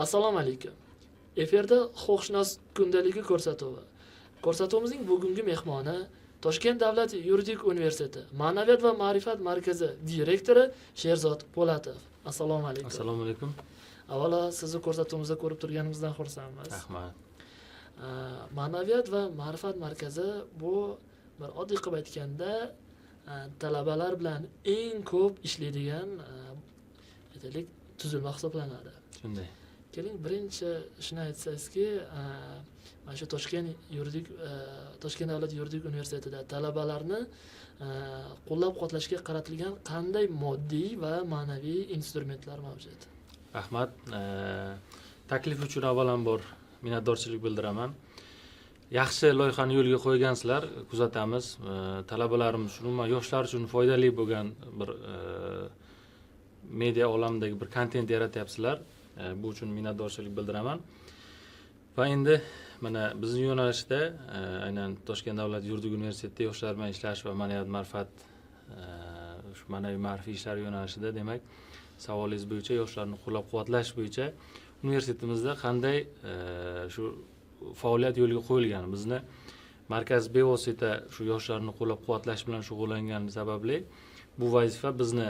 Assalomu alaykum. Efirda huquqshunos kundaligi ko'rsatuvi. Ko'rsatuvimizning bugungi mehmoni Toshkent davlat yuridik universiteti Ma'naviyat va ma'rifat markazi direktori Sherzod Po'latov. Assalomu alaykum. Assalomu alaykum. Avvalo sizni ko'rsatuvimizda ko'rib turganimizdan xursandmiz. Rahmat. Ma'naviyat va ma'rifat markazi bu bir oddiy qilib aytganda talabalar bilan eng ko'p ishlaydigan aytaylik tuzilma hisoblanadi. Shunday. Keling, birinchi shuni aytsangizki, mana shu Toshkent davlat yuridik universitetida talabalarni qo'llab-quvvatlashga qaratilgan qanday moddiy va ma'naviy instrumentlar mavjud? Rahmat. Taklif uchun avvalambor minnatdorchilik bildiraman. Yaxshi loyihani yo'lga qo'ygansizlar, kuzatamiz. Talabalarimiz uchun, umuman yoshlar uchun foydali bo'lgan bir media olamidagi bir kontent yaratyapsizlar. Bu uchun minnatdorchilik bildiraman. Va endi mana bizning yo'nalishda aynan Toshkent davlat yuridik universitetida yoshlar bilan ishlash va ma'naviyat ma'rifat shu ma'naviy ma'rifiy ishlar yo'nalishida, demak, savolingiz bo'yicha yoshlarni qo'llab-quvvatlash bo'yicha universitetimizda qanday shu faoliyat yo'lga qo'yilgan. Bizni markaz bevosita shu yoshlarni qo'llab-quvvatlash bilan shug'ullangani sababli bu vazifa bizni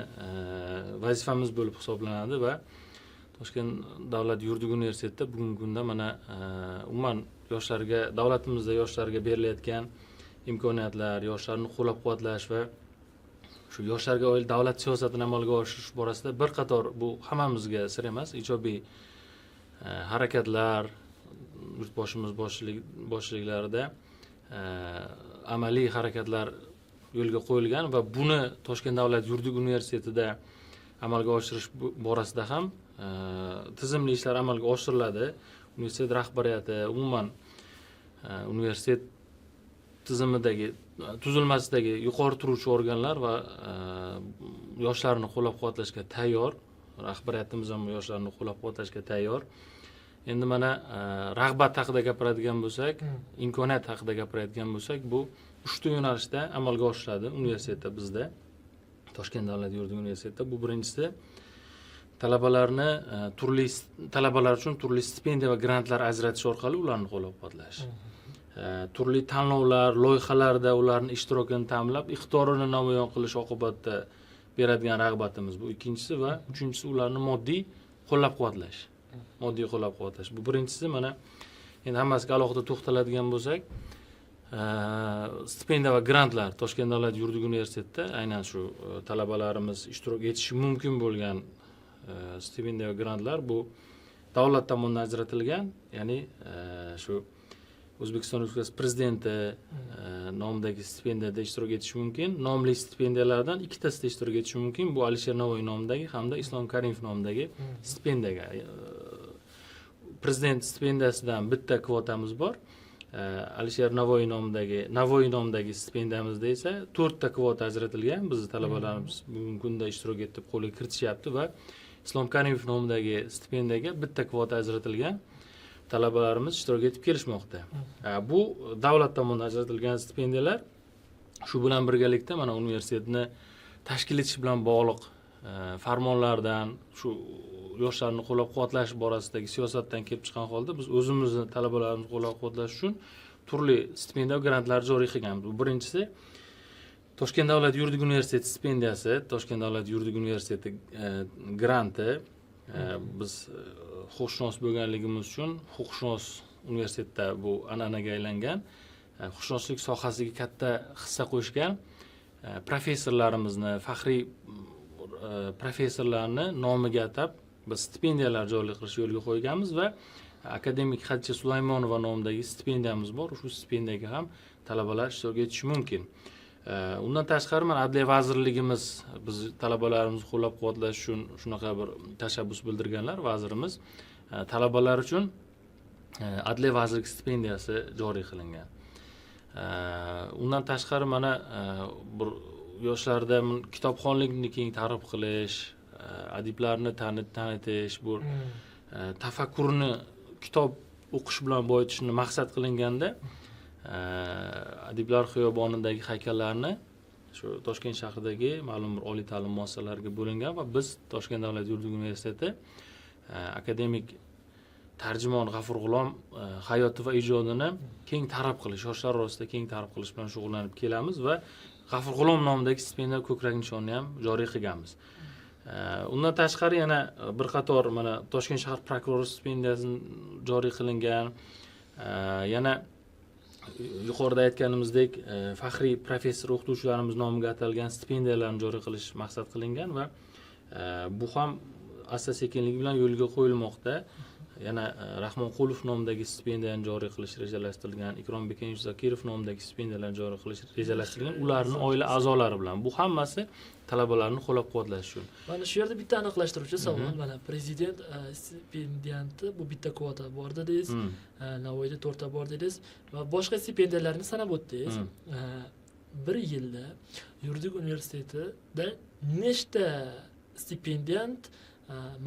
vazifamiz bo'lib hisoblanadi va Toshkent davlat yuridik universitetida bugungi kunda mana umuman yoshlarga, davlatimizda yoshlarga berilayotgan imkoniyatlar, yoshlarni qo'llab-quvvatlash va shu yoshlarga oid davlat siyosatini amalga oshirish borasida bir qator, bu hammamizga sir emas, ijobiy harakatlar yurtboshimiz boshchiliklarida amaliy harakatlar yo'lga qo'yilgan va buni Toshkent davlat yuridik universitetida amalga oshirish borasida ham tizimli ishlar amalga oshiriladi. Universitet rahbariyati, umuman universitet tizimidagi, tuzilmasidagi yuqori turuvchi organlar va yoshlarni qo'llab-quvvatlashga tayyor. Rahbariyatimiz ham yoshlarni qo'llab-quvvatlashga tayyor. Endi mana rag'bat haqida gapiradigan bo'lsak, imkoniyat haqida gapiradigan bo'lsak, bu 3 ta yo'nalishda amalga oshiriladi universitetda bizda. Toshkent davlat yuridik universitetida bu birinchisi talabalar uchun turli stipendiya va grantlar ajratish orqali ularni qo'llab-quvvatlash. Turli tanlovlar, loyihalarda ularning ishtirokini ta'minlab, ixtiyorini namoyon qilish oqibatida beradigan rag'batimiz bu ikkinchisi va uchinchisi ularni moddiy qo'llab-quvvatlash. Moddiy qo'llab-quvvatlash. Bu birinchisi. Mana endi hammasiga alohida to'xtaladigan bo'lsak, stipendiya va grantlar Toshkent davlat yuridik universitetida aynan shu talabalarimiz ishtirok etishi mumkin bo'lgan stipendiya va grantlar bu davlat tomonidan ajratilgan, ya'ni shu O'zbekiston Respublikasi prezidenti nomidagi stipendiyada ishtirok etishi mumkin. Nomli stipendiyalardan ikkitasida ishtirok etishi mumkin. Bu Alisher Navoiy nomidagi hamda Islom Karimov nomidagi stipendiyaga. Prezident stipendiyasidan bitta kvotamiz bor. Alisher Navoiy nomidagi stipendiyamizda esa 4 ta kvota ajratilgan. Bizni talabalarimiz bugungi kunda ishtirok etib qo'lga kiritishyapti va Islom Karimov nomidagi stipendiyaga bitta kvota ajratilgan. Talabalarimiz ishtirok etib kelishmoqda. Bu davlat tomonidan ajratilgan stipendiyalar. Shu bilan birgalikda mana universitetni tashkil etish bilan bog'liq farmonlardan, shu yoshlarni qo'llab-quvvatlash borasidagi siyosatdan kelib chiqqan holda biz o'zimizni talabalarimizni qo'llab-quvvatlash uchun turli stipendiya va grantlar joriy qilganmiz. Bu birinchisi Toshkent davlat yuridik universiteti stipendiyasi, Toshkent davlat yuridik universiteti granti. Biz huquqshunos bo'lganligimiz uchun huquqshunos universitetda bu an'anaga aylangan, huquqshunoslik sohasiga katta hissa qo'shgan professorlarimizni, faxriy professorlarni nomiga atab biz stipendiyalar joriy qilish yo'lga qo'yganmiz va akademik Hadicha Sulaymonova nomidagi stipendiyamiz bor. Shu stipendiyaga ham talabalar ishtirok etishi mumkin. Undan tashqari mana Adliya vazirligimiz biz talabalarimizni qo'llab-quvvatlash uchun shunaqa bir tashabbus bildirganlar, vazirimiz talabalar uchun Adliya vazirlik stipendiyasi joriy qilingan. Undan tashqari mana bir yoshlarda kitobxonlikni keng targ'ib qilish, adiblarni tanitish, bu tafakkurni kitob o'qish bilan boyitishni maqsad qilinganda Adiblar xiyobonidagi haykallarni shu Toshkent shahridagi ma'lum bir oliy ta'lim muassasalariga bo'lingan va biz Toshkent davlat yuridik universiteti akademik tarjimon G'afur G'ulom hayoti va ijodini keng targ'ib qilish, yoshlar orasida keng targ'ib qilish bilan shug'ullanib kelamiz va G'afur G'ulom nomidagi stipendiya ko'krak nishonni ham joriy qilganmiz. Undan tashqari yana bir qator mana Toshkent shahar prokurori stipendiyasini joriy qilingan, yana yuqorida aytganimizdek faxriy professor o'qituvchilarimiz nomiga atalgan stipendiyalarni joriy qilish maqsad qilingan va bu ham asta-sekinlik bilan yo'lga qo'yilmoqda. Yana Rahmonqulov nomidagi stipendiyani joriy qilish rejalashtirilgan, Ikrombek Zakirov nomidagi stipendiyalarni joriy qilish rejalashtirilgan, ularning oila a'zolari bilan. Bu hammasi talabalarni qo'llab-quvvatlash uchun. Mana shu yerda bitta aniqlashtiruvchi savol. Mana prezident stipendiyanti bu bitta kvota bor dedingiz, Navoiyda 4 ta bor dedingiz va boshqa stipendiyalarni sanab o'tdingiz. Bir yilda yuridik universitetida nechta stipendiyant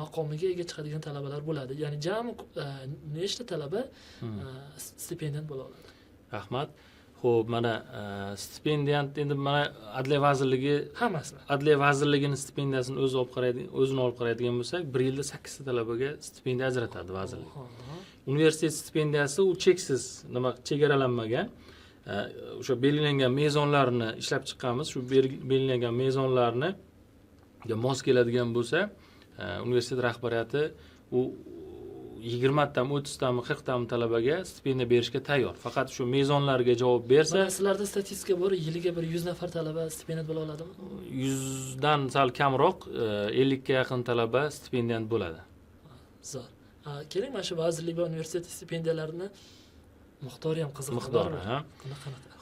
maqomiga ega chiqadigan talabalar bo'ladi? Ya'ni jami nechta talaba stipendiyant bo'la oladi? Rahmat. Xo'p, mana stipendiyant endi mana Adliya vazirligi hammasi. Adliya vazirligining stipendiyasini o'zini olib qaraydigan bo'lsak, bir yilda 8 ta talabaga stipendiya ajratadi vazirlik. Universitet stipendiyasi u cheksiz, chegaralanmagan. O'sha belgilangan mezonlarni ishlab chiqqanmiz. Shu belgilangan mezonlarni mos keladigan bo'lsa, universitet rahbariyati u 20 tami, 30 tami, 40 tami talabaga stipendiya berishga tayyor. Faqat shu mezonlarga javob bersa, sizlarda statistika bor, yiliga bir 100 nafar talaba stipendiyant bo'la oladimi? 100 dan sal kamroq 50 ga yaqin talaba stipendiyant bo'ladi. Zo'r. Keling, mana shu vazirlik va universitet stipendiyalarini miqdori ham qiziq. Miqdori, ha.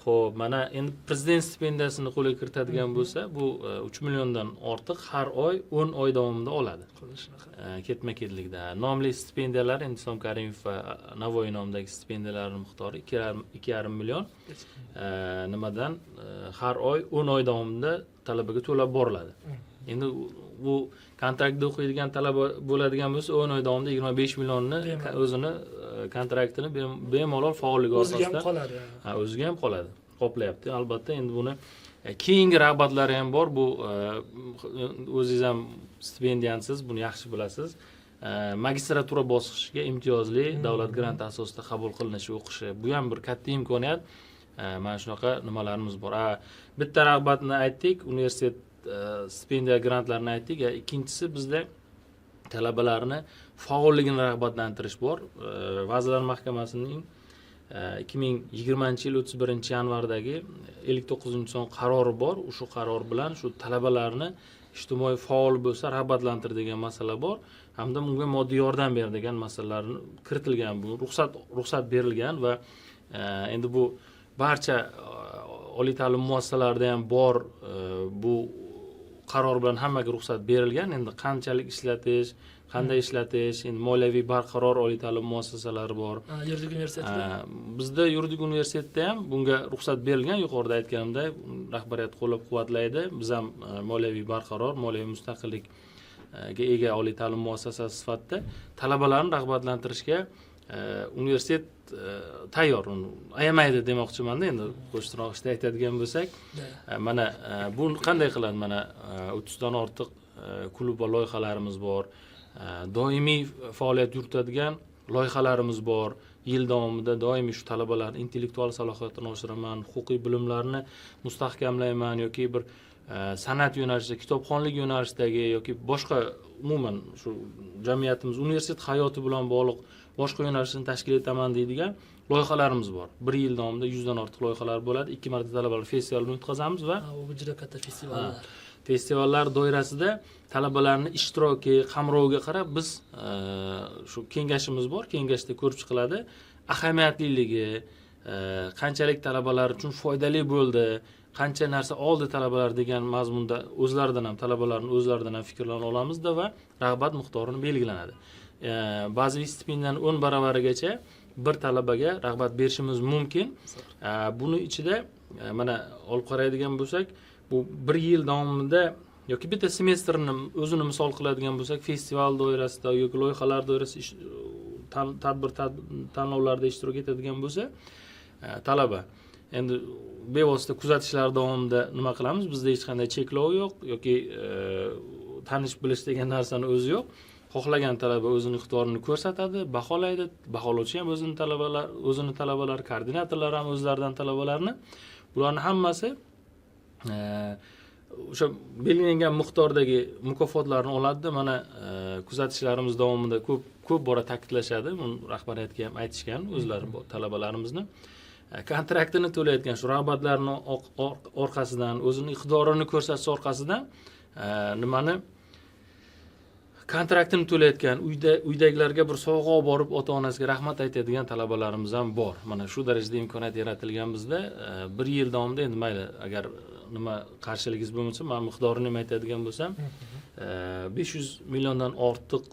Xo'p, mana endi prezident stipendiyasini qo'lga kiritadigan bo'lsa, bu 3 milliondan ortiq har oy 10 oy davomida oladi. Ketma-ketlikda. Nomli stipendiyalar endi Islom Karimov va Navoiy nomidagi stipendiyalarning miqdori 2,5 million. Nimadan har oy 10 oy davomida talabaga to'lab boriladi. Endi bu kontraktda o'qiydigan talaba bo'ladigan bo'lsa, 10 oy davomida 25 millionni o'zini kontraktini bemalol faolligi asosida o'ziga ham qoladi. O'ziga ham qoladi. Qoplayapti. Albatta, endi buni keyingi rag'batlari ham bor. Bu o'zingiz ham stipendiyantsiz, buni yaxshi bilasiz. Magistratura bosqichiga imtiyozli davlat granti asosida qabul qilinishi, o'qishi. Bu ham bir katta imkoniyat. Mana shunaqa nimalarimiz bor. Bitta rag'batni aytdik, universitet stipendiya grantlarini aytdik. Ikkinchisi bizda talabalarni faolligini rag'batlantirish bor. Vazirlar Mahkamasining 2020-yil 31-yanvardagi 59-son qarori bor. Shu qaror bilan shu talabalarni ijtimoiy faol bo'lsa rag'batlantir degan masala bor. Hamda unga moddiy yordam ber degan masalalar kiritilgan. Bu ruxsat berilgan va endi bu barcha oliy ta'lim muassasalarida ham bor. Bu qaror bilan hammaga ruxsat berilgan. Endi qanchalik ishlatish, qanday ishlatish, endi moliyaviy barqaror oliy ta'lim muassasalari bor. Yuridik universitetda? Bizda yuridik universitetda ham bunga ruxsat berilgan. Yuqorida aytganimdek, rahbariyat qo'llab-quvvatlaydi. Biz ham moliyaviy barqaror, moliyaviy mustaqillikga ega oliy ta'lim muassasasi sifatida talabalarni rag'batlantirishga universitet tayyor, ayamaydi demoqchiman-da. Endi qo'shtirnoqishda aytadigan bo'lsak, mana bu qanday qiladi? Mana 30 dan ortiq klub va loyihalarimiz bor. Doimiy faoliyat yuritadigan loyihalarimiz bor. Yil davomida doimiy shu talabalarning intellektual salohiyatini oshiraman, huquqiy bilimlarini mustahkamlayman yoki bir san'at yo'nalishida, kitobxonlik yo'nalishidagi yoki boshqa umuman shu jamiyatimiz, universitet hayoti bilan bog'liq boshqa yo'nalishni tashkil etaman deydigan loyihalarimiz bor. Bir yil davomida 100 dan ortiq loyihalar bo'ladi. 2 marta talabalar festivalini o'tkazamiz va bu juda katta festivallar. Festivallar doirasida talabalarning ishtiroki, qamroviga qarab biz shu kengashimiz bor. Kengashda ko'rib chiqiladi. Ahamiyatliligi, qanchalik talabalar uchun foydali bo'ldi, qancha narsa oldi talabalar degan mazmunda o'zlaridan ham talabalarning o'zlaridan ham fikrlarni olamizda va rag'bat miqdorini belgilanadi. Ba'zi stipendiyani 10 baravarigacha bir talabaga rag'bat berishimiz mumkin. Buni ichida mana olib qaraydigan bo'lsak, bu bir yil davomida yoki bitta semestrni o'zini misol qiladigan bo'lsak, festival doirasida yoki loyihalar doirasida tadbir tanlovlarda ishtirok etadigan bo'lsa, talaba endi bevosita kuzatishlar davomida nima qilamiz? Bizda hech qanday cheklov yo'q yoki tanish bilish degan narsani o'zi yo'q. xohlagan talaba o'zini iqtidorini ko'rsatadi, baholaydi, baholovchi ham o'zini talabalar, koordinatorlar ham o'zlaridan talabalarni. Bularning hammasi o'sha belgilangan miqdordagi mukofotlarni oladi. Mana kuzatishlarimiz davomida ko'p bora ta'kidlashadi. Buni rahbariyatga ham aytishgan o'zlari talabalarimizni. Kontraktini to'layotgan shu rag'batlarning orqasidan, o'zini iqtidorini ko'rsatish orqasidan nimani kontraktini to'layotgan uydagilarga bir sovg'a olib borib ota-onasiga rahmat aytadigan talabalarimiz ham bor. Mana shu darajada imkoniyat yaratilgan bizda 1 yil davomida endi mayli agar nima qarshiligingiz bo'lmasa, men miqdorini ham aytadigan bo'lsam, 500 milliondan ortiq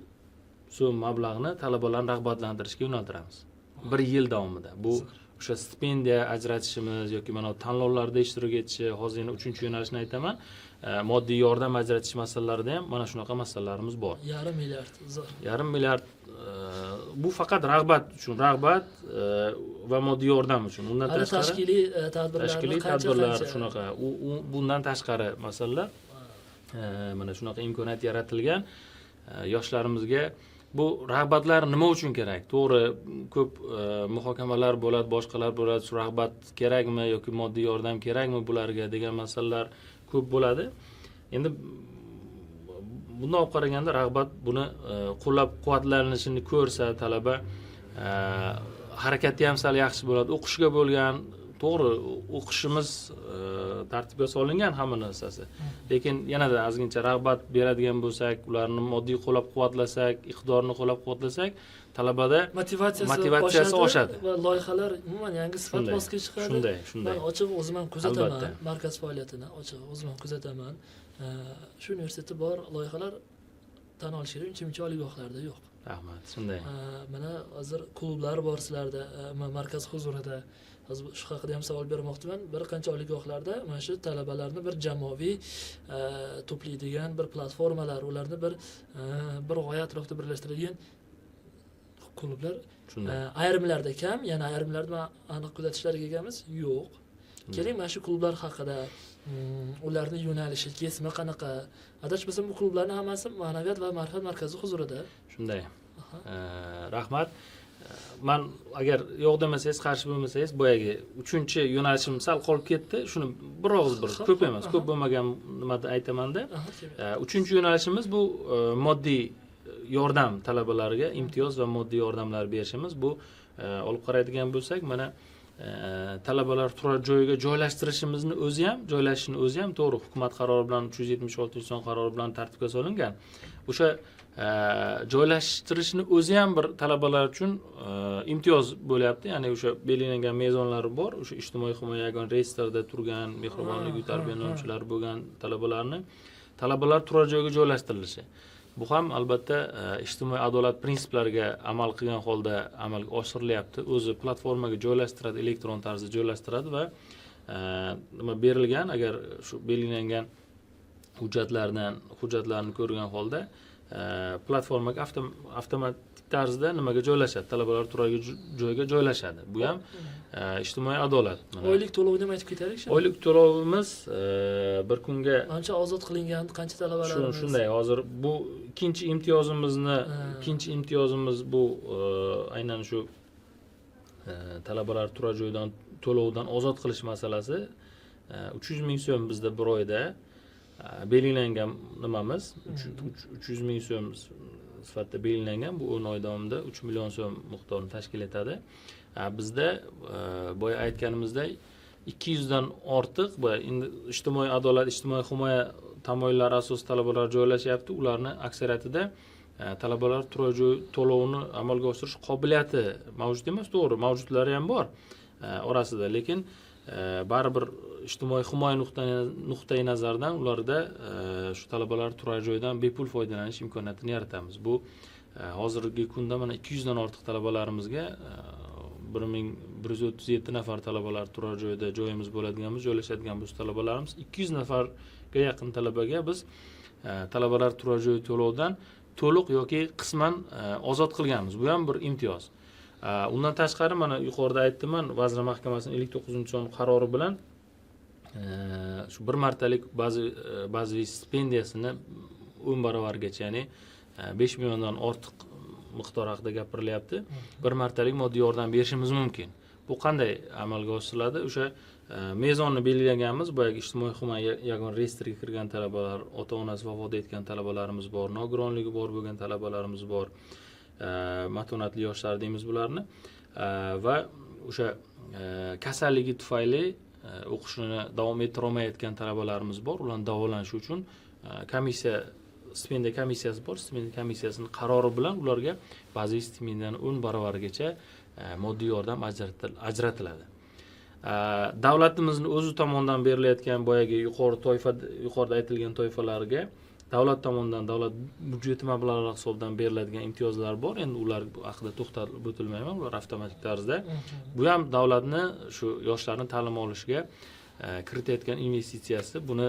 so'm mablag'ni talabalarni rag'batlantirishga yo'naltiramiz. 1 yil davomida. Bu o'sha stipendiya ajratishimiz yoki mana tanlovlarda ishtirok etishi, hozir yana 3-yo'nalishni aytaman. Moddiy yordam ajratish masalalarida ham mana shunaqa masalalarimiz bor. 1,5 milliard zo'r. 1,5 milliard bu faqat rag'bat va moddiy yordam uchun. Undan tashqari tashkiliy tadbirlar shunaqa. Bundan tashqari masalalar mana shunaqa imkoniyat yaratilgan. Yoshlarimizga bu rag'batlar nima uchun kerak? To'g'ri, ko'p muhokamalar bo'ladi, boshqalar bo'ladi. Shu rag'bat kerakmi yoki moddiy yordam kerakmi bularga degan masalalar ko'p bo'ladi. Endi bundan olib qaraganda rag'bat buni qo'llab-quvvatlanishini ko'rsa, talaba harakati ham sal yaxshi bo'ladi. O'qishga bo'lgan, to'g'ri, o'qishimiz tartibga solingan hamma narsasi. Lekin yanada ozgincha rag'bat beradigan bo'lsak, ularni moddiy qo'llab-quvvatlasak, iqtidorini qo'llab-quvvatlasak, talabada motivatsiyasi oshadi va loyihalar umuman yangi sifat bosqichi chiqadi. Shunday. Men ochiq o'zim ham kuzataman, markaz faoliyatini ochiq o'zim ham kuzataman. Shu universitetda bor loyihalar tan olish kerak, uncha oliygohlarda yo'q. Rahmat, shunday. Mana hozir klublar bor sizlarda, markaz huzurida. Hozir shu haqida ham savol bermoqchiman. Bir qancha oliygohlarda mana shu talabalarni bir jamoaviy to'playdigan bir platformalar, ularni bir g'oya atrofida birlashtiradigan klublar ayrimlarda kam, yana ayrimlarda aniq kuzatishlarga egamiz yo'q. Keling, mana shu klublar haqida, ularning yo'nalishi, kesimi qanaqa? Adashmasam bu klublarning hammasi ma'naviyat va ma'rifat markazi huzurida. Shunday. Rahmat. Men agar yo'q demasangiz, qarshi bo'lmasangiz, boyagi 3-yo'nalishim sal qolib ketdi. Shuni bir ko'p emas, ko'p bo'lmagan nimada aytaman-da. 3-yo'nalishimiz bu moddiy yordam talabalarga imtiyoz va moddiy yordamlar berishimiz. Bu olib qaraydigan bo'lsak, mana talabalar turar joyiga joylashtirishimizni joylashishni o'zi ham to'g'ri hukumat qarori bilan 376-son qarori bilan tartibga solingan. O'sha joylashtirishni o'zi ham bir talabalar uchun imtiyoz bo'lyapti. Ya'ni o'sha belgilangan mezonlari bor. O'sha ijtimoiy himoya yagona reyestrida turgan, mehribonlik uy tarbiyalanuvchilari bo'lgan talabalar turar joyiga joylashtirilishi. Bu ham albatta ijtimoiy adolat prinsiplariga amal qilgan holda amalga oshirilyapti. O'zi platformaga joylashtiradi, elektron tarzda joylashtiradi va nima berilgan, agar shu belgilangan hujjatlarni ko'rgan holda platformaga avtomatik tarzda nimaga joylashadi, talabalar turar joyiga joylashadi. Bu ham ijtimoiy adolat. Oylik to'lovni ham aytib ketaylik. Oylik to'lovimiz bir kunga qancha ozod qilingan, qancha talabalarimiz. Shunday, hozir bu ikkinchi imtiyozimiz bu aynan shu talabalar turar joyidan to'lovdan ozod qilish masalasi. 300 ming so'm bizda bir oyda belgilangan nimamiz. 300 ming so'm sifatida belgilangan. Bu 10 oy davomida 3 million so'm miqdorini tashkil etadi. Bizda boya aytganimizdek 200 dan ortiq ijtimoiy adolat, ijtimoiy himoya tamoyillari asosida talabalar joylashyapti. Ularni aksariyatida talabalar turar joy to'lovini amalga oshirish qobiliyati mavjud emas, to'g'ri, mavjudlari ham bor orasida, lekin baribir ijtimoiy himoya nuqtai nazaridan ularda shu talabalar turar joydan bepul foydalanish imkoniyatini yaratamiz. Bu hozirgi kunda mana 200 dan ortiq talabalarimizga 1137 nafar talabalar turar joyda joyimiz bo'ladiganmiz, joylashadigan bu talabalarimiz 200 nafarga yaqin talabaga biz talabalar turar joy to'lovidan to'liq yoki qisman ozod qilganmiz. Bu ham bir imtiyoz. Undan tashqari mana yuqorida aytdim-man, Vazirlar Mahkamasining 59-son qarori bilan shu bir martalik bazaviy stipendiyasini 10 barobargacha, ya'ni 5 milliondan ortiq miqdor haqida gapirilyapti. Bir martalik moddiy yordam berishimiz mumkin. Bu qanday amalga oshiriladi? O'sha mezonni belgilaganmiz. Boyagi ijtimoiy himoya yagona reyestriga kirgan talabalar, ota-onasi vafot etgan talabalarimiz bor, nogironligi bor bo'lgan talabalarimiz bor. Matonatli yoshlar deymiz bularni. Va o'sha kasalligi tufayli o'qishini davom ettira olmayotgan talabalarimiz bor. Ularni davolanish uchun stipendiya komissiyasi bor. Stipendiya komissiyasining qarori bilan ularga bazaviy stipendiyani 10 baravarigacha moddiy yordam ajratiladi. Davlatimizni o'zi tomonidan berilayotgan boyagi yuqorida aytilgan toifalarga davlat tomonidan, davlat byudjeti mablag'lari hisobidan beriladigan imtiyozlar bor. Endi ular haqida to'xtalib o'tilmayman, ular avtomatik tarzda. Bu ham davlatni shu yoshlarni ta'lim olishiga kiritayotgan investitsiyasi. Buni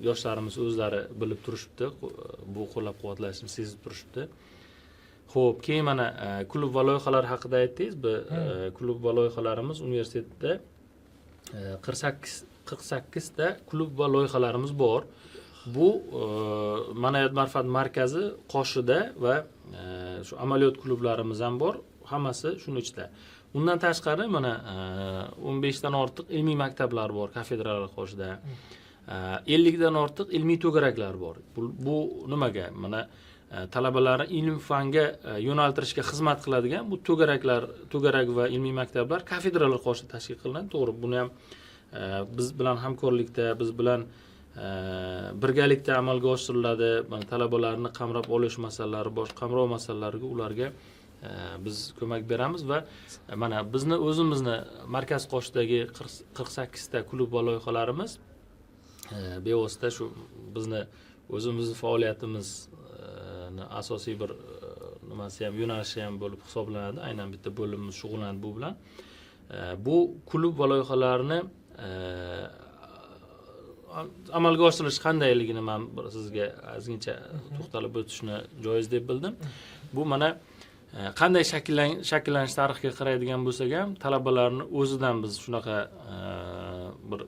yoshlarimiz o'zlari bilib turishibdi, bu qo'llab-quvvatlashni sezib turishibdi. Xo'p, keyin mana klub va loyihalar haqida aytdingiz. Klub va loyihalarimiz universitetda 48 ta klub va loyihalarimiz bor. Bu Ma'naviyat ma'rifat markazi qoshida va shu amaliyot klublarimiz ham bor. Hammasi shuni ichida. Undan tashqari mana 15 dan ortiq ilmiy maktablar bor kafedralar qoshida. 50 dan ortiq ilmiy to'garaklar bor. Bu nimaga? Mana talabalarni ilm-fanga yo'naltirishga xizmat qiladigan bu to'garak va ilmiy maktablar kafedralar qoshida tashkil qilinadi. To'g'ri, buni ham biz bilan hamkorlikda, biz bilan birgalikda amalga oshiriladi. Mana talabalarni qamrab olish masalalari, boshqa qamrov masalalariga ularga biz ko'mak beramiz va mana bizni o'zimizni markaz qoshidagi 48 ta klub va loyihalarimiz bevosita shu bizni o'zimizni faoliyatimiz asosiy bir nimasi ham, yo'nalishi ham bo'lib hisoblanadi. Aynan bitta bo'limimiz shug'ullanadi bu bilan. Bu klub va loyihalarni amalga oshirish qandayligini men sizga ozgincha to'xtalib o'tishni joiz deb bildim. Bu mana qanday shakllanish tarixiga qaraydigan bo'lsak ham, talabalarni o'zidan biz shunaqa bir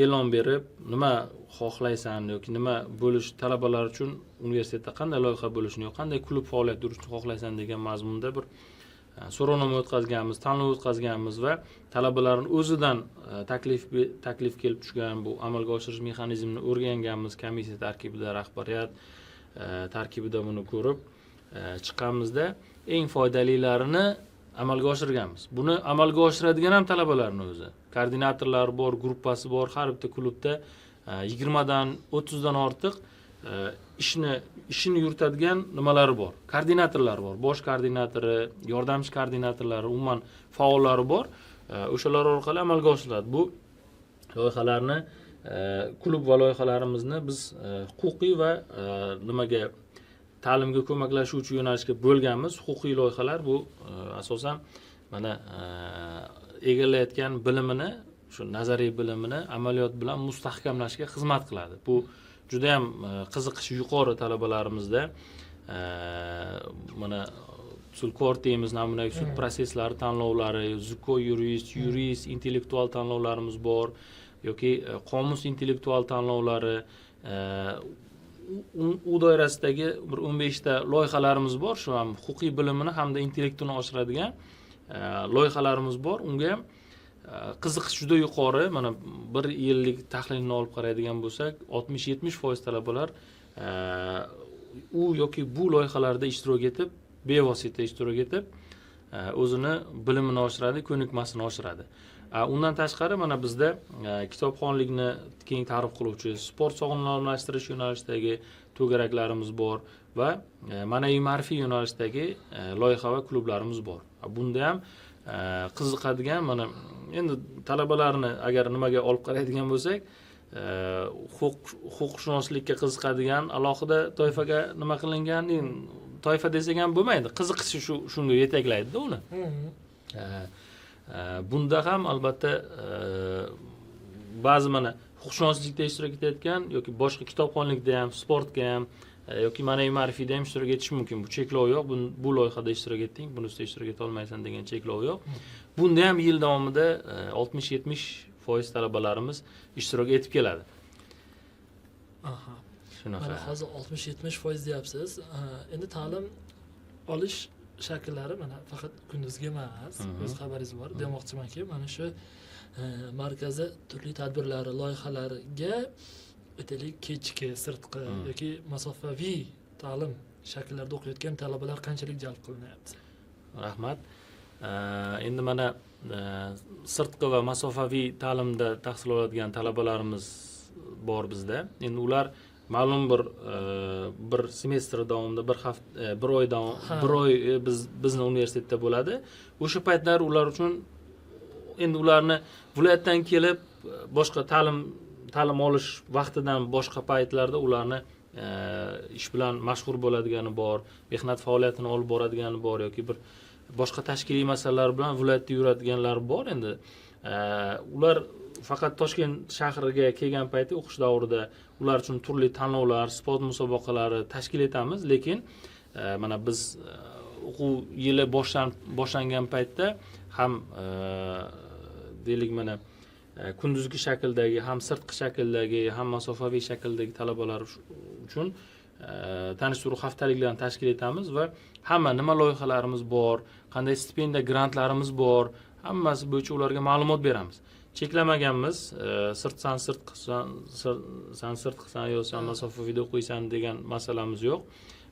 e'lon berib, nima xohlaysan yoki nima bo'lish talabalar uchun universitetda qanday loyiha bo'lishini yoki qanday klub faoliyat yuritishni xohlaysan degan mazmunda bir so'rovnoma o'tkazganmiz, tanlov o'tkazganmiz va talabalarning o'zidan taklif kelib tushgan bu amalga oshirish mexanizmini o'rganganmiz. Komissiya tarkibida, rahbariyat tarkibida buni ko'rib chiqqanimizda eng foydalilarini amalga oshirganmiz. Buni amalga oshiradigan ham talabalarning o'zi. Koordinatorlar bor, gruppasi bor. Har bitta klubda 20 dan 30 dan ortiq ishini yuritadigan nimalari bor. Koordinatorlar bor. Bosh koordinatori, yordamchi koordinatorlari, umuman faollari bor. O'shalar orqali amalga oshiriladi. Bu loyihalarni, klub va loyihalarimizni biz huquqiy va nimaga ta'limga ko'maklashuvchi yo'nalishga bo'lganmiz. Huquqiy loyihalar bu asosan mana egallayotgan bilimini, shu nazariy bilimini amaliyot bilan mustahkamlashga xizmat qiladi. Bu juda ham qiziqishi yuqori talabalarimizda. Mana sud kort deymiz, namunaviy sud prosesslari tanlovlari, ZUKO yurist, intellektual tanlovlarimiz bor yoki qomus intellektual tanlovlari. U doirasidagi bir 15 ta loyihalarimiz bor. Shu ham huquqiy bilimini hamda intellektini oshiradigan loyihalarimiz bor. Unga ham qiziqish juda yuqori. Mana 1 yillik tahlilni olib qaraydigan bo'lsak, 60-70% talabalar u yoki bu loyihalarda ishtirok etib, bevosita ishtirok etib, o'zini bilimini oshiradi, ko'nikmasini oshiradi. Undan tashqari mana bizda kitobxonlikni keng ta'rif qiluvchi, sport sog'lomlashtirish yo'nalishidagi to'garaklarimiz bor va ma'naviy ma'rifiy yo'nalishdagi loyiha va klublarimiz bor. Bunda ham qiziqadigan, mana endi talabalarni agar nimaga olib qaraydigan bo'lsak, huquqshunoslikka qiziqadigan alohida toifaga nima qilingan, toifa desak ham bo'lmaydi. Qiziqishi shunga yetaklaydi-da uni. Bunda ham albatta ba'zi mana huquqshunoslikda ishtirok etayotgan yoki boshqa kitobxonlikda ham, sportga ham yoki ma'naviy ma'rifiyda ham ishtirok etish mumkin. Bu cheklov yo'q. Bu loyihada ishtirok etding, bunisida ishtirok eta olmaysan degan cheklov yo'q. Bunda ham yil davomida 60-70% talabalarimiz ishtirok etib keladi. Shunaqa. Mana hozir 60-70% deyapsiz. Endi ta'lim olish shakllari mana faqat kunduzgi emas, o'z xabaringiz bor. Demoqchimanki, mana shu markazi turli tadbirlari, loyihalariga aytaylik kechki, sirtqi yoki masofaviy ta'lim shakllarida o'qiyotgan talabalar qanchalik jalb qilinyapti? Rahmat. Endi mana sirtqi va masofaviy ta'limda tahsil oladigan talabalarimiz bor bizda. Endi ular ma'lum bir semestr davomida bir oy bizni universitetda bo'ladi. O'sha paytlar ular uchun endi ularni viloyatdan kelib boshqa ta'lim olish vaqtidan boshqa paytlarda ularni ish bilan mashg'ul bo'ladigani bor, mehnat faoliyatini olib boradigani bor yoki bir boshqa tashkiliy masalalar bilan viloyatda yuradiganlar bor. Endi ular faqat Toshkent shahriga kelgan payti o'qish davrida ular uchun turli tanlovlar, sport musobaqalari tashkil etamiz, lekin mana biz o'quv yili boshlangan paytda ham deylik mana kunduzgi shakldagi, ham sirtqi shakldagi, ham masofaviy shakldagi talabalar uchun tanishtiruv haftaliklarini tashkil etamiz va hamma nima loyihalarimiz bor, qanday stipendiya, grantlarimiz bor, hammasi bo'yicha ularga ma'lumot beramiz. Cheklamaganmiz, san sirt qilsan yo san masofaviyda o'qiysan degan masalamiz yo'q.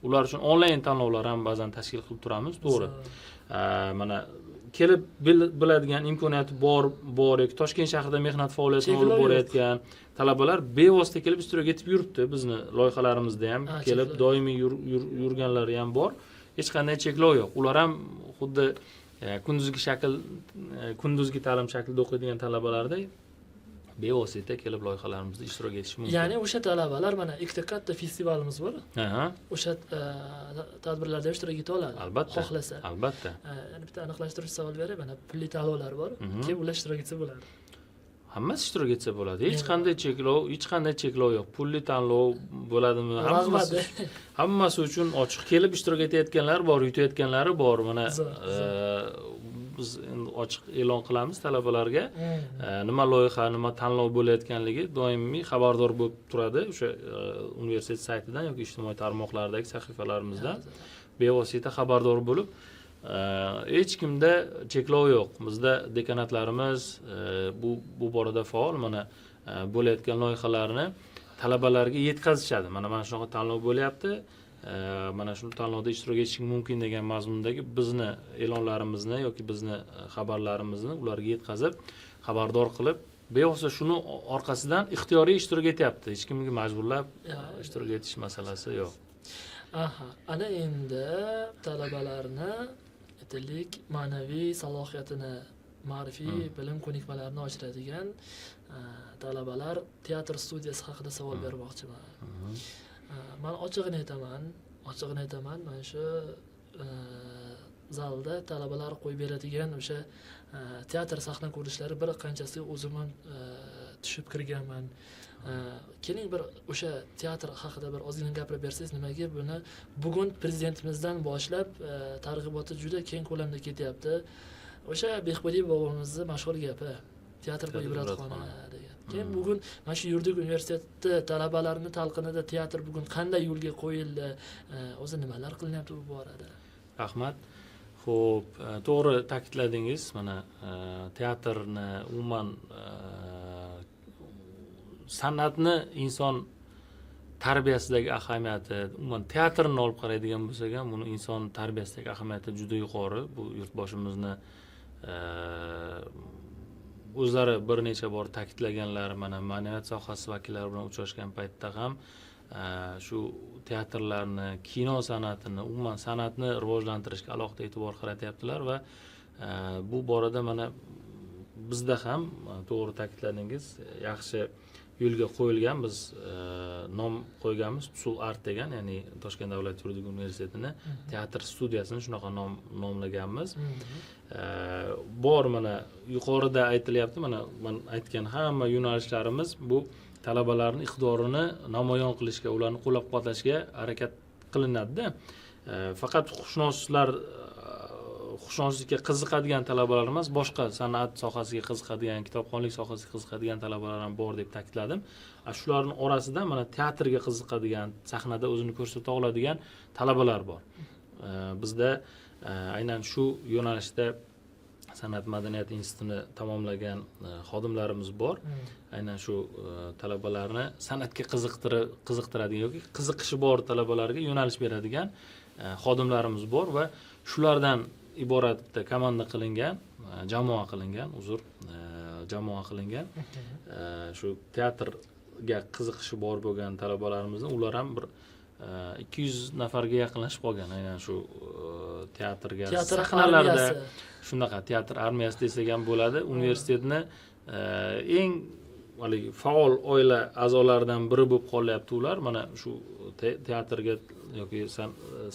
Ular uchun onlayn tanlovlar ham ba'zan tashkil qilib turamiz, to'g'ri. Mana kelib biladigan imkoniyati bor yoki Toshkent shahrida mehnat faoliyatini olib borayotgan talabalar bevosita kelib ishtirok etib yuribdi. Bizni loyihalarimizda ham kelib doimiy yurganlari ham bor. Hech qanday cheklov yo'q. Ular ham xuddi kunduzgi ta'lim shaklida o'qiydigan talabalarda bevosita kelib loyihalarimizda ishtirok etishi mumkin. Ya'ni o'sha talabalar mana ikkita katta festivalimiz bor. O'sha tadbirlarda ishtirok eta oladi. Albatta. Xohlasa. Albatta. Yana bitta aniqlashtiruvchi savol beray, mana pulli tanlovlar bor. Kim ular ishtirok etsa bo'ladi? Hammasi ishtirok etsa bo'ladi. Hech qanday cheklov yo'q. Pulli tanlov bo'ladimi? Hammasi uchun ochiq. Kelib ishtirok etayotganlar bor, yutayotganlari bor. Mana biz endi ochiq e'lon qilamiz talabalarga. Nima loyiha, nima tanlov bo'layotganligi doimiy xabardor bo'lib turadi o'sha universitet saytidan yoki ijtimoiy tarmoqlardagi sahifalarimizdan bevosita xabardor bo'lib, hech kimda cheklov yo'q. Bizda dekanatlarimiz bu borada faol. Mana bo'layotgan loyihalarni talabalarga yetkazishadi. Mana shunaqa tanlov bo'lyapti. Mana shu tanlovda ishtirok etishing mumkin degan mazmundagi bizni e'lonlarimizni yoki bizni xabarlarimizni ularga yetkazib, xabardor qilib, bevosita shuni orqasidan ixtiyoriy ishtirok etyapti. Hech kimga majburlab ishtirok etish masalasi yo'q. Ana endi talabalarni aytaylik ma'naviy salohiyatini, ma'rifiy bilim ko'nikmalarini oshiradigan talabalar teatr studiyasi haqida savol bermoqchiman. Men ochig'ini aytaman, mana shu zalda talabalar qo'yib beradigan o'sha teatr sahna ko'rishlari bir qanchasiga o'zim ham tushib kirganman. Keling bir o'sha teatr haqida bir ozgina gapirib bersangiz, nimaga buni bugun prezidentimizdan boshlab targ'iboti juda keng ko'lamda ketyapti. O'sha Behbudiy bobomizning mashhur gapi, teatr bu ibratxona degan. Keyin bugun mana shu yuridik universiteti talabalarini talqinida teatr bugun qanday yo'lga qo'yildi, o'zi nimalar qilinyapti bu borada? Rahmat. Xo'p, to'g'ri ta'kidladingiz. Mana teatrni umuman san'atni inson tarbiyasidagi ahamiyati, umuman teatrni olib qaraydigan bo'lsak ham, buni inson tarbiyasidagi ahamiyati juda yuqori. Bu yurtboshimizni o'zlari bir necha bor ta'kidlaganlar, mana ma'naviyat sohasi vakillari bilan uchrashgan paytda ham shu teatrlarni, kino san'atini, umuman san'atni rivojlantirishga alohida e'tibor qaratyaptilar va bu borada mana bizda ham to'g'ri ta'kidladingiz, yaxshi yo'lga qo'yilgan. Biz nom qo'yganmiz, Usul Art degan, ya'ni Toshkent davlat yuridik universitetini teatr studiyasini shunaqa nomlaganmiz. Bor mana yuqorida aytilyapti, mana men aytgan hamma yo'nalishlarimiz bu talabalarning iqtidorini namoyon qilishga, ularni qo'llab-quvvatlashga harakat qilinadi-da. Faqat huquqshunoslar huquqshunoslikka qiziqadigan talabalar emas, boshqa san'at sohasiga qiziqadigan, kitobxonlik sohasiga qiziqadigan talabalar ham bor deb ta'kidladim. Shularning orasida mana teatrga qiziqadigan, sahnada o'zini ko'rsata oladigan talabalar bor. Bizda aynan shu yo'nalishda san'at madaniyat institutini tamomlagan xodimlarimiz bor. Aynan shu talabalarni san'atga qiziqtiradigan yoki qiziqishi bor talabalarga yo'nalish beradigan xodimlarimiz bor va shulardan iborat bitta komanda qilingan, jamoa qilingan shu teatrga qiziqishi bor bo'lgan talabalarimizni ular ham bir 200 nafarga yaqinlashib qolgan. Aynan shu teatrga sahnalarda shunaqa teatr armiyasi desak ham bo'ladi. Universitetni eng faol oila a'zolaridan biri bo'lib qolyapti ular. Mana shu teatrga yoki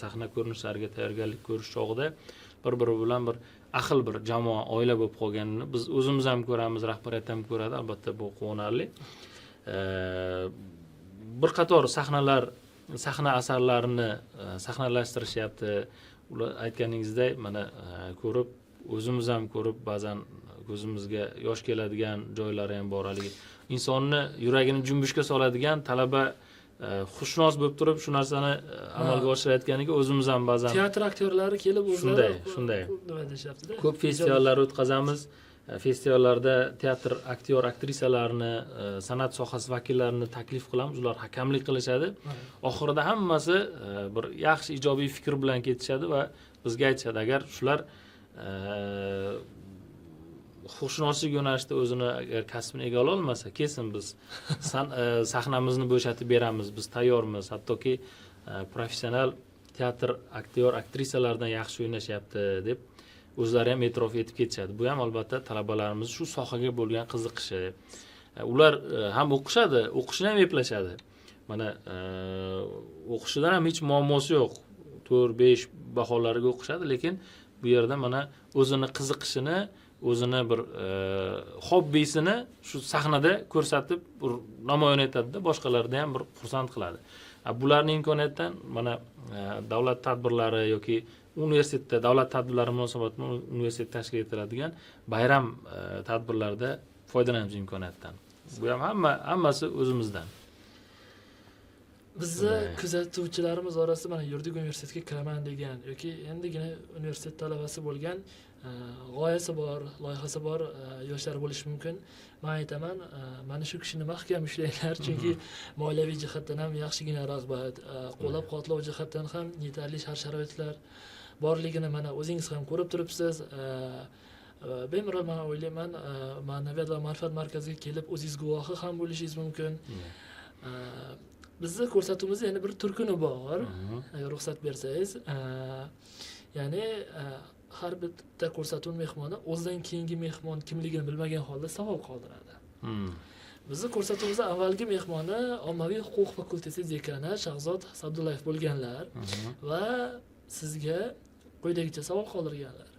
sahna ko'rinishlariga tayyorgarlik ko'rish chog'ida bir-biri bilan bir ahil bir jamoa, oila bo'lib qolganini biz o'zimiz ham ko'ramiz, rahbariyat ham ko'radi. Albatta bu quvonarli. Bir qator sahna asarlarini sahnalashtirishyapti. Ular aytganingizdek, mana ko'rib, o'zimiz ham ko'rib, ba'zan ko'zimizga yosh keladigan joylari ham bor. Haligi insonni yuragini junbushga soladigan talaba xushnos bo'lib turib shu narsani amalga oshirayotganiga o'zimiz ham ba'zan teatr aktyorlari kelib o'zlari shunday nima deyapti-da? Ko'p festivallar o'tkazamiz. Festivallarda teatr aktyor aktrisalarini, san'at sohasi vakillarini taklif qilamiz. Ular hakamlik qilishadi. Oxirida hammasi bir yaxshi ijobiy fikr bilan ketishadi va bizga aytishadi, agar shular huquqshunoslik yo'nalishida o'zini agar kasbini egallay olmasa, kesin biz sahnamizni bo'shatib beramiz, biz tayyormiz. Hattoki professional teatr aktyor aktrisalardan yaxshi o'ynashyapti deb o'zlari ham e'tirof etib ketishadi. Bu ham albatta talabalarimiz shu sohaga bo'lgan qiziqishi. Ular ham o'qishadi, o'qishni ham eplashadi. Mana o'qishidan ham hech muammosi yo'q. 4-5 baholariga o'qishadi, lekin bu yerda mana o'zini qiziqishini, o'zini bir hobbisini shu sahnada ko'rsatib namoyon etadi-da, boshqalarni ham bir xursand qiladi. Bularning imkoniyatidan mana davlat tadbirlari yoki universitetda davlat tadbirlari munosabati bilan universitet tashkil etiladigan bayram tadbirlarida foydalanamiz imkoniyatdan. Bu ham hammasi o'zimizdan. Bizni kuzatuvchilarimiz orasida mana yuridik universitetga kiraman degan yoki endigina universitet talabasi bo'lgan g'oyasi bor, loyihasi bor yoshlar bo'lishi mumkin. Men aytaman, mana shu kishini mahkam ushlanglar, chunki moliyaviy jihatdan ham yaxshigina rag'bat, qo'llab-quvvatlov jihatdan ham yetarli shart-sharoitlar borligini mana o'zingiz ham ko'rib turibsiz. Bemalol men o'ylayman, ma'naviyat va ma'rifat markaziga kelib o'zingiz guvohi ham bo'lishingiz mumkin. Bizni ko'rsatuvimizda yana bir turkuni bor, agar ruxsat bersangiz. Ya'ni har bitta ko'rsatuv mehmoni o'zidan keyingi mehmon kimligini bilmagan holda savol qoldiradi. Bizni ko'rsatuvimizda avvalgi mehmoni ommaviy huquq fakulteti dekani Shahzod Sabdullayev bo'lganlar va sizga quyidagicha savol qoldirganlar.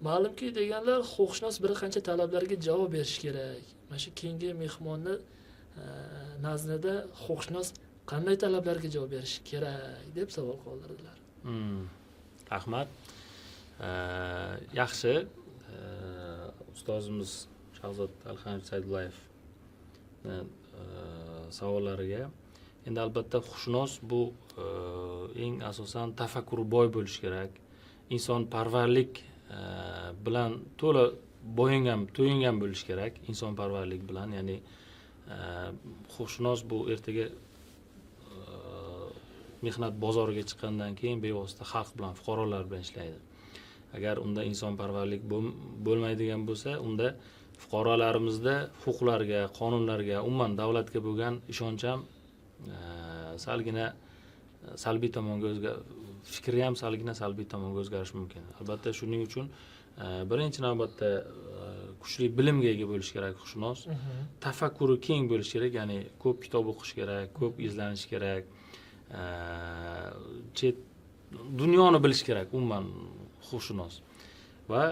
Ma'lumki deganlar, huquqshunos bir qancha talablarga javob berish kerak. Mana shu keyingi mehmonni nazdida huquqshunos qanday talablarga javob berish kerak deb savol qoldirdilar. Rahmat. Yaxshi. Ustozimiz Shahzod Alxanovich Saydullayev savollariga endi albatta huquqshunos bu eng asosan tafakkuri boy bo'lish kerak. Insonparvarlik bilan to'la to'yingan bo'lish kerak. Insonparvarlik bilan, ya'ni huquqshunos bu ertaga mehnat bozoriga chiqqandan keyin bevosita xalq bilan, fuqarolar bilan ishlaydi. Agar unda insonparvarlik bo'lmaydigan bo'lsa, unda fuqarolarimizda huquqlarga, qonunlarga, umuman davlatga bo'lgan ishonch ham salgina salbiy tomonga fikri ham salbiy tomonga o'zgarishi mumkin. Albatta shuning uchun birinchi navbatda kuchli bilimga ega bo'lish kerak huquqshunos. Tafakkuri keng bo'lish kerak, ya'ni ko'p kitob o'qish kerak, ko'p izlanish kerak. Dunyoni bilish kerak umuman huquqshunos va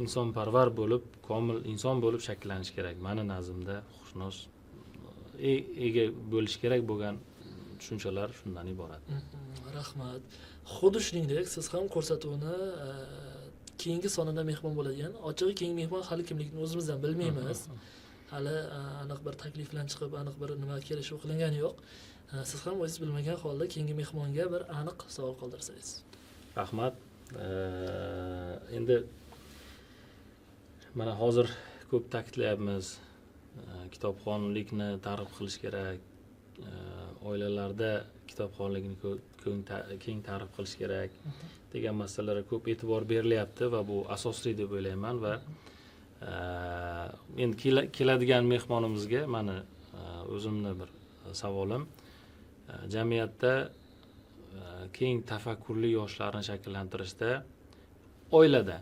insonparvar bo'lib, komil inson bo'lib shakllanish kerak. Mani nazrimda huquqshunos ega bo'lish kerak bo'lgan tushunchalar shundan iborat. Rahmat. Xuddi shuningdek, siz ham ko'rsatuvni keyingi sonida mehmon bo'ladigan, ochig'i keyingi mehmon hali kimligini o'zimiz ham bilmaymiz. Hali aniq bir taklif bilan chiqib, aniq bir nima kelishuv qilingani yo'q. Siz ham o'zingiz bilmagan holda keyingi mehmonga bir aniq savol qoldirsangiz. Rahmat. Endi mana hozir ko'p ta'kidlayapmiz. Kitobxonlikni targ'ib qilish kerak. Oilalarda kitobxonlikni keng targ'ib qilish kerak degan masalalarga ko'p e'tibor berilyapti va bu asosli deb o'ylayman va endi keladigan mehmonimizga mani o'zimni bir savolim, jamiyatda keng tafakkurli yoshlarni shakllantirishda oilada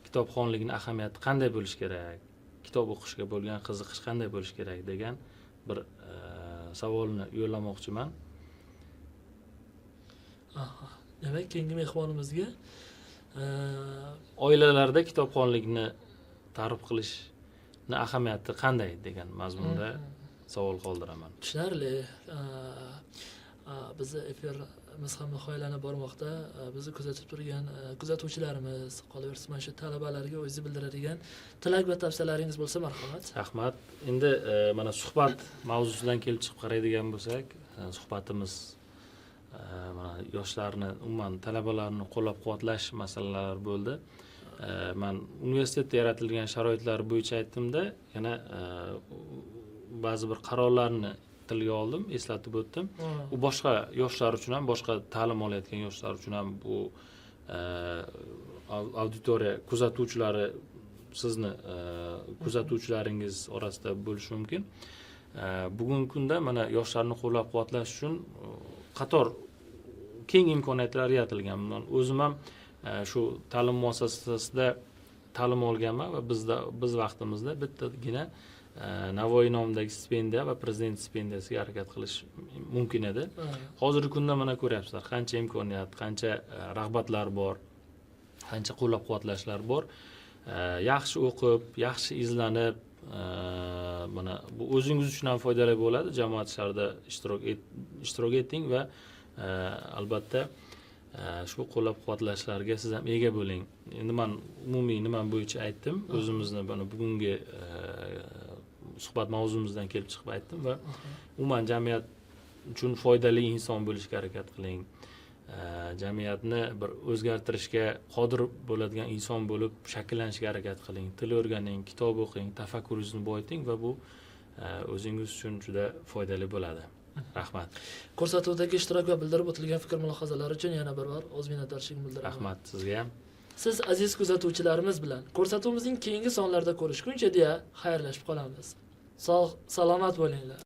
kitobxonlikning ahamiyati qanday bo'lishi kerak, kitob o'qishga bo'lgan qiziqish qanday bo'lishi kerak degan bir savolni yo'llamoqchiman. Demak, keyingi mehmonimizga oilalarda kitobxonlikni targ'ib qilishni ahamiyati qanday degan mazmunda savol qoldiraman. Tushunarli. Bizni efirimiz ham nihoyalanib bormoqda. Bizni kuzatib turgan kuzatuvchilarimiz, qolaversa mana shu talabalarga o'zingiz bildiradigan tilak va tavsiyalaringiz bo'lsa marhamat. Rahmat. Endi mana suhbat mavzusidan kelib chiqib qaraydigan bo'lsak, suhbatimiz mana yoshlarni, umuman talabalarni qo'llab-quvvatlash masalalari bo'ldi. Men universitetda yaratilgan sharoitlar bo'yicha aytdimda, yana ba'zi bir qarorlarni tilga oldim, eslatib o'tdim. U boshqa yoshlar uchun ham, boshqa ta'lim olayotgan yoshlar uchun ham bu auditoriya kuzatuvchilari, sizni kuzatuvchilaringiz orasida bo'lishi mumkin. Bugungi kunda mana yoshlarni qo'llab-quvvatlash uchun qator keng imkoniyatlar yaratilgan. O'zim ham shu ta'lim muassasasida ta'lim olganman va biz vaqtimizda bittagina Navoiy nomidagi stipendiya va prezident stipendiyasiga harakat qilish mumkin edi. Hozirgi kunda mana ko'ryapsizlar, qancha imkoniyat, qancha rag'batlar bor, qancha qo'llab-quvvatlashlar bor. Yaxshi o'qib, yaxshi izlanib, mana bu o'zingiz uchun ham foydali bo'ladi. Jamoat ishlarida ishtirok eting va albatta shu qo'llab-quvvatlashlarga siz ham ega bo'ling. Endi men umumiy nima bo'yicha aytdim, o'zimizni mana bugungi suhbat mavzumizdan kelib chiqib aytdim va umuman jamiyat uchun foydali inson bo'lishga harakat qiling. Jamiyatni bir o'zgartirishga qodir bo'ladigan inson bo'lib shakllanishga harakat qiling. Til o'rganing, kitob o'qing, tafakkuringizni boyiting va bu o'zingiz uchun juda foydali bo'ladi. Rahmat. Ko'rsatuvdagi ishtirok va bildirib o'tilgan fikr mulohazalar uchun yana bir bor o'z minnatdorchiligimni bildiraman. Rahmat sizga ham. Siz aziz kuzatuvchilarimiz bilan ko'rsatuvimizning keyingi sonlarida ko'rishguncha deya xayrlashib qolamiz. Sog', salomat bo'linglar.